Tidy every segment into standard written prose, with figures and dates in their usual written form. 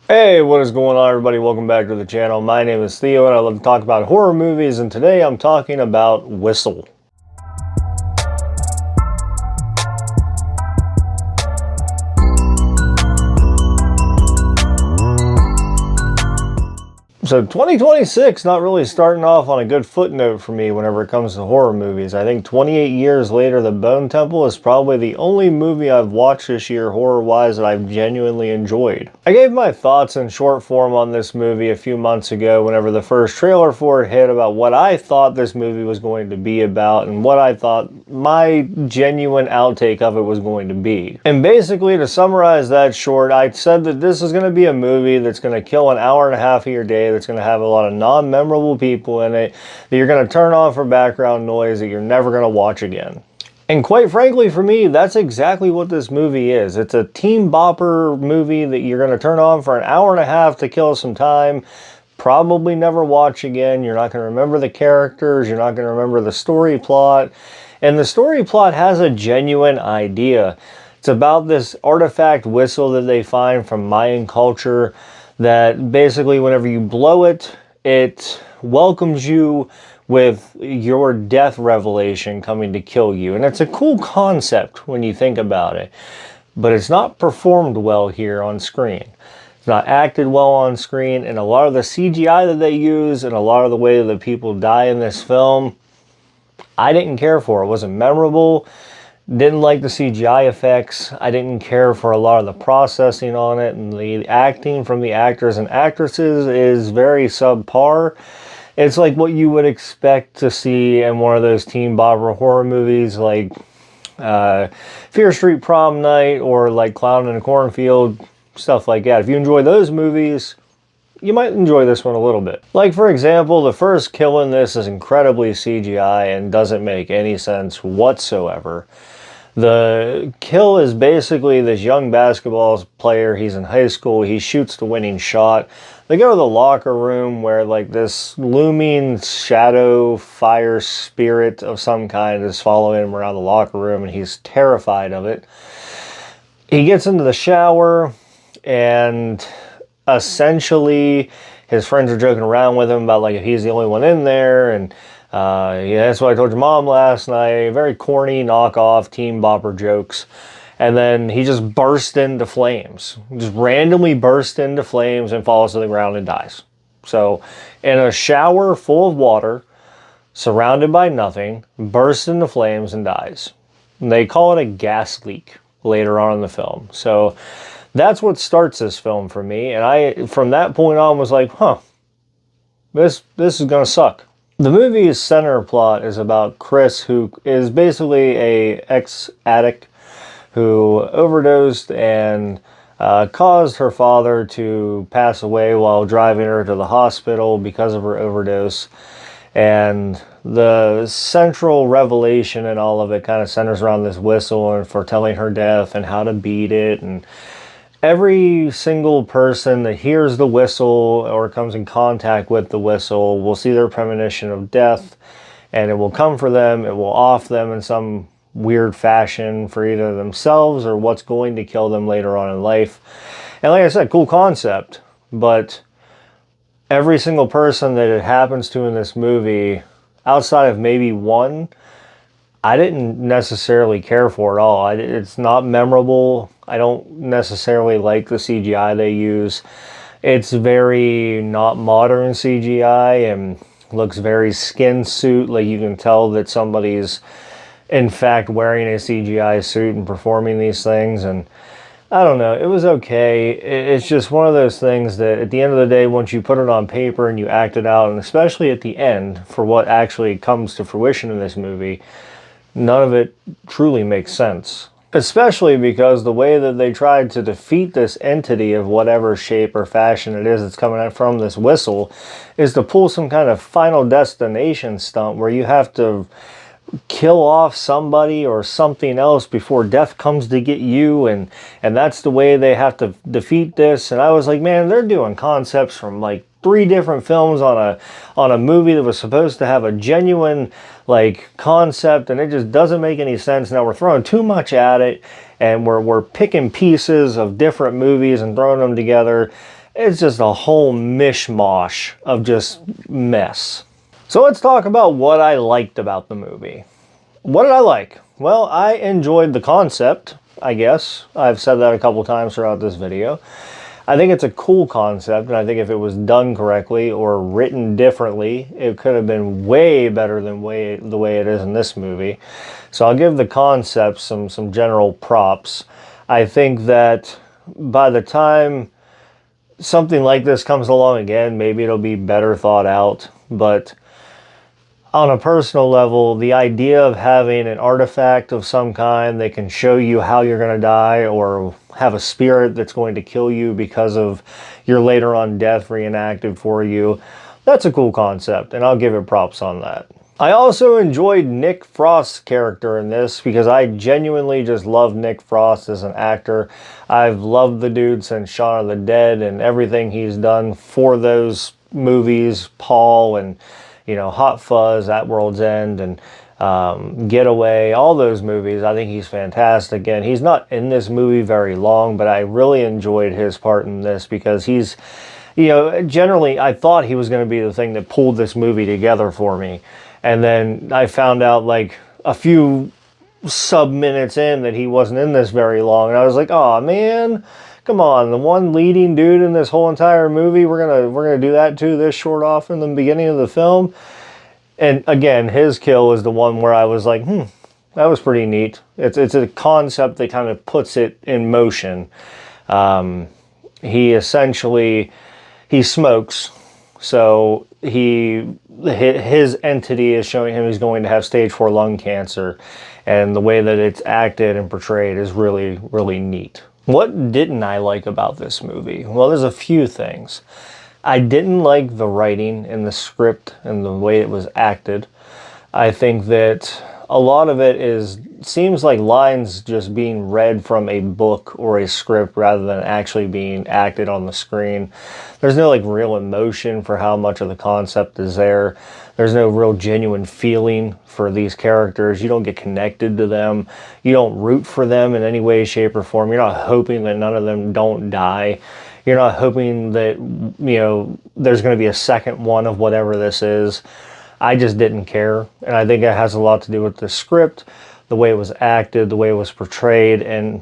Hey, what is going on, everybody? Welcome back to the channel. My name is Theo, and I love to talk about horror movies, and today I'm talking about Whistle. So 2026 not really starting off on a good footnote for me whenever it comes to horror movies. I think 28 years later, The Bone Temple is probably the only movie I've watched this year horror-wise that I've genuinely enjoyed. I gave my thoughts in short form on this movie a few months ago whenever the first trailer for it hit about what I thought this movie was going to be about and what I thought my genuine outtake of it was going to be. And basically, to summarize that short, I said that this is going to be a movie that's going to kill an hour and a half of your day, that's going to have a lot of non-memorable people in it, that you're going to turn on for background noise, that you're never going to watch again. And quite frankly, for me, that's exactly what this movie is. It's a teen bopper movie that you're going to turn on for an hour and a half to kill some time, probably never watch again. You're not going to remember the characters. You're not going to remember the story plot. And the story plot has a genuine idea. It's about this artifact whistle that they find from Mayan culture that basically whenever you blow it, it welcomes you with your death revelation coming to kill you. And it's a cool concept when you think about it, but it's not performed well here on screen. It's not acted well on screen, and a lot of the CGI that they use and a lot of the way that people die in this film, I didn't care for. It wasn't memorable. Didn't like the CGI effects. I didn't care for a lot of the processing on it, and the acting from the actors and actresses is very subpar. It's like what you would expect to see in one of those teen bopper horror movies like Fear Street Prom Night or like Clown in a Cornfield, stuff like that. If you enjoy those movies, you might enjoy this one a little bit. Like, for example, the first kill in this is incredibly CGI and doesn't make any sense whatsoever. The kill is basically this young basketball player. He's in high school. He shoots the winning shot. They go to the locker room where like this looming shadow fire spirit of some kind is following him around the locker room, and he's terrified of it. He gets into the shower, and essentially his friends are joking around with him about like if he's the only one in there, and yeah, that's what I told your mom last night. Very corny knockoff teen bopper jokes. And then he just bursts into flames. Just randomly bursts into flames and falls to the ground and dies. So in a shower full of water, surrounded by nothing, bursts into flames and dies. And they call it a gas leak later on in the film. So that's what starts this film for me. And I, from that point on, was like, huh, this is gonna suck. The movie's center plot is about Chris, who is basically a ex-addict who overdosed and caused her father to pass away while driving her to the hospital because of her overdose. And the central revelation in all of it kind of centers around this whistle and foretelling her death and how to beat it. And every single person that hears the whistle or comes in contact with the whistle will see their premonition of death, and it will come for them. It will off them in some weird fashion for either themselves or what's going to kill them later on in life. And like I said, cool concept, but every single person that it happens to in this movie, outside of maybe one, I didn't necessarily care for at all. It's not memorable. I don't necessarily like the CGI they use. It's very not modern CGI and looks very skin suit. Like you can tell that somebody's in fact wearing a CGI suit and performing these things. And I don't know, it was okay. It's just one of those things that at the end of the day, once you put it on paper and you act it out, and especially at the end for what actually comes to fruition in this movie, none of it truly makes sense. Especially because the way that they tried to defeat this entity of whatever shape or fashion it is that's coming out from this whistle is to pull some kind of Final Destination stunt where you have to kill off somebody or something else before death comes to get you, and that's the way they have to defeat this. And I was like, man, they're doing concepts from like 3 different films on a movie that was supposed to have a genuine like concept, and it just doesn't make any sense. Now we're throwing too much at it, and we're picking pieces of different movies and throwing them together, It's just a whole mishmash of just mess. So let's talk about what I liked about the movie. What did I like? Well, I enjoyed the concept, I guess. I've said that a couple times throughout this video. I think it's a cool concept, and I think if it was done correctly or written differently, it could have been way better than the way it is in this movie. So I'll give the concept some general props. I think that by the time something like this comes along again, maybe it'll be better thought out, but on a personal level, the idea of having an artifact of some kind that can show you how you're going to die, or have a spirit that's going to kill you because of your later on death reenacted for you, that's a cool concept, and I'll give it props on that. I also enjoyed Nick Frost's character in this because I genuinely just love Nick Frost as an actor. I've loved the dude since Shaun of the Dead and everything he's done for those movies, Paul and Hot Fuzz, At World's End, and Getaway, all those movies. I think he's fantastic. And he's not in this movie very long, but I really enjoyed his part in this because he's, generally I thought he was going to be the thing that pulled this movie together for me. And then I found out like a few sub-minutes in that he wasn't in this very long. And I was like, oh man, come on, the one leading dude in this whole entire movie, we're gonna do that too, this short off in the beginning of the film. And again, his kill is the one where I was like, that was pretty neat. It's a concept that kind of puts it in motion. He essentially, he smokes, so his entity is showing him he's going to have stage 4 lung cancer, and the way that it's acted and portrayed is really, really neat. What didn't I like about this movie? Well, there's a few things. I didn't like the writing in the script and the way it was acted. I think that a lot of it seems like lines just being read from a book or a script rather than actually being acted on the screen. There's no like real emotion for how much of the concept is there. There's no real genuine feeling for these characters. You don't get connected to them. You don't root for them in any way, shape, or form. You're not hoping that none of them don't die. You're not hoping that, there's going to be a second one of whatever this is. I just didn't care. And I think it has a lot to do with the script, the way it was acted, the way it was portrayed, and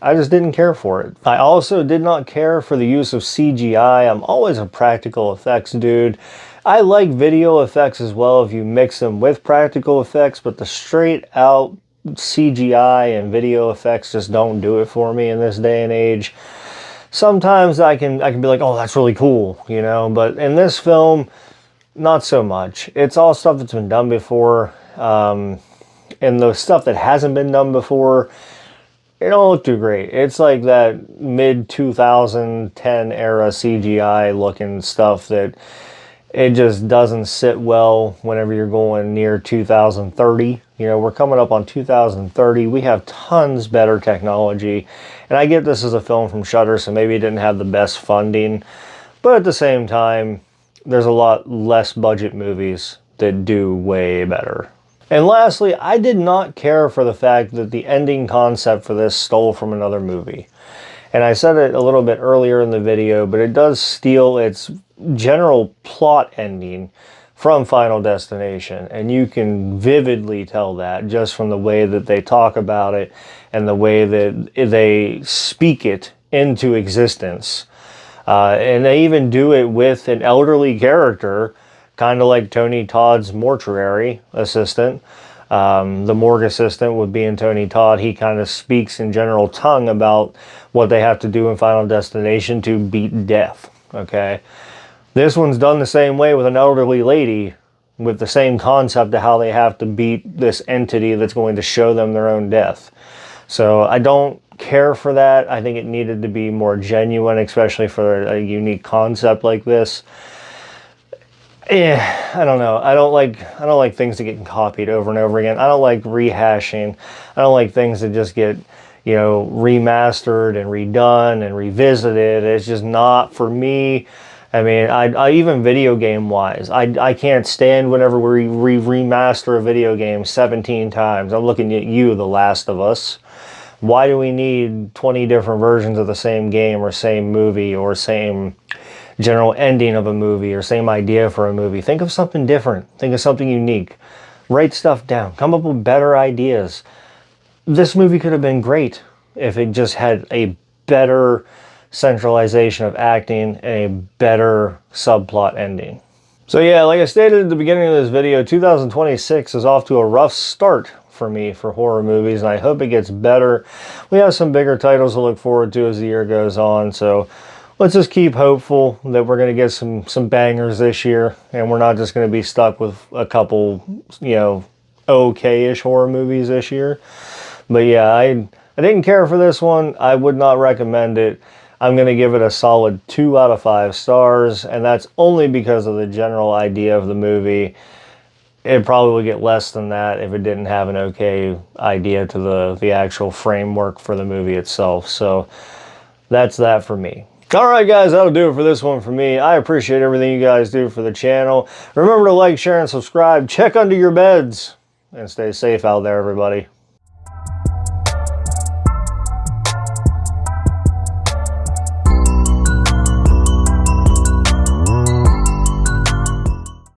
I just didn't care for it. I also did not care for the use of CGI. I'm always a practical effects dude. I like video effects as well if you mix them with practical effects, but the straight out CGI and video effects just don't do it for me in this day and age. Sometimes I can be like, oh, that's really cool, but in this film, not so much. It's all stuff that's been done before, and the stuff that hasn't been done before, it don't look too great. It's like that mid-2010 era CGI looking stuff that it just doesn't sit well whenever you're going near 2030. We're coming up on 2030. We have tons better technology. And I get this as a film from Shudder, so maybe it didn't have the best funding. But at the same time, there's a lot less budget movies that do way better. And lastly, I did not care for the fact that the ending concept for this stole from another movie. And I said it a little bit earlier in the video, but it does steal its general plot ending from Final Destination. And you can vividly tell that just from the way that they talk about it and the way that they speak it into existence. And they even do it with an elderly character, kind of like Tony Todd's mortuary assistant. The morgue assistant would be in Tony Todd. He kind of speaks in general tongue about what they have to do in Final Destination to beat death, okay? This one's done the same way with an elderly lady with the same concept of how they have to beat this entity that's going to show them their own death. So I don't care for that. I think it needed to be more genuine, especially for a unique concept like this. I don't know. I don't like things that get copied over and over again. I don't like rehashing. I don't like things that just get, remastered and redone and revisited. It's just not for me. I mean, I even video game wise, I can't stand whenever we remaster a video game 17 times. I'm looking at you, The Last of Us. Why do we need 20 different versions of the same game or same movie or same general ending of a movie or same idea for a movie? Think of something different. Think of something unique. Write stuff down. Come up with better ideas. This movie could have been great if it just had a better centralization of acting and a better subplot ending. So yeah, like I stated at the beginning of this video, 2026 is off to a rough start for me for horror movies, and I hope it gets better. We have some bigger titles to look forward to as the year goes on, so let's just keep hopeful that we're going to get some bangers this year, and we're not just going to be stuck with a couple, you know, okay-ish horror movies this year. But yeah, I didn't care for this one. I would not recommend it. I'm going to give it a solid 2 out of 5 stars, and that's only because of the general idea of the movie. It probably would get less than that if it didn't have an okay idea to the actual framework for the movie itself. So that's that for me. Alright guys, that'll do it for this one for me. I appreciate everything you guys do for the channel. Remember to like, share, and subscribe. Check under your beds. And stay safe out there, everybody.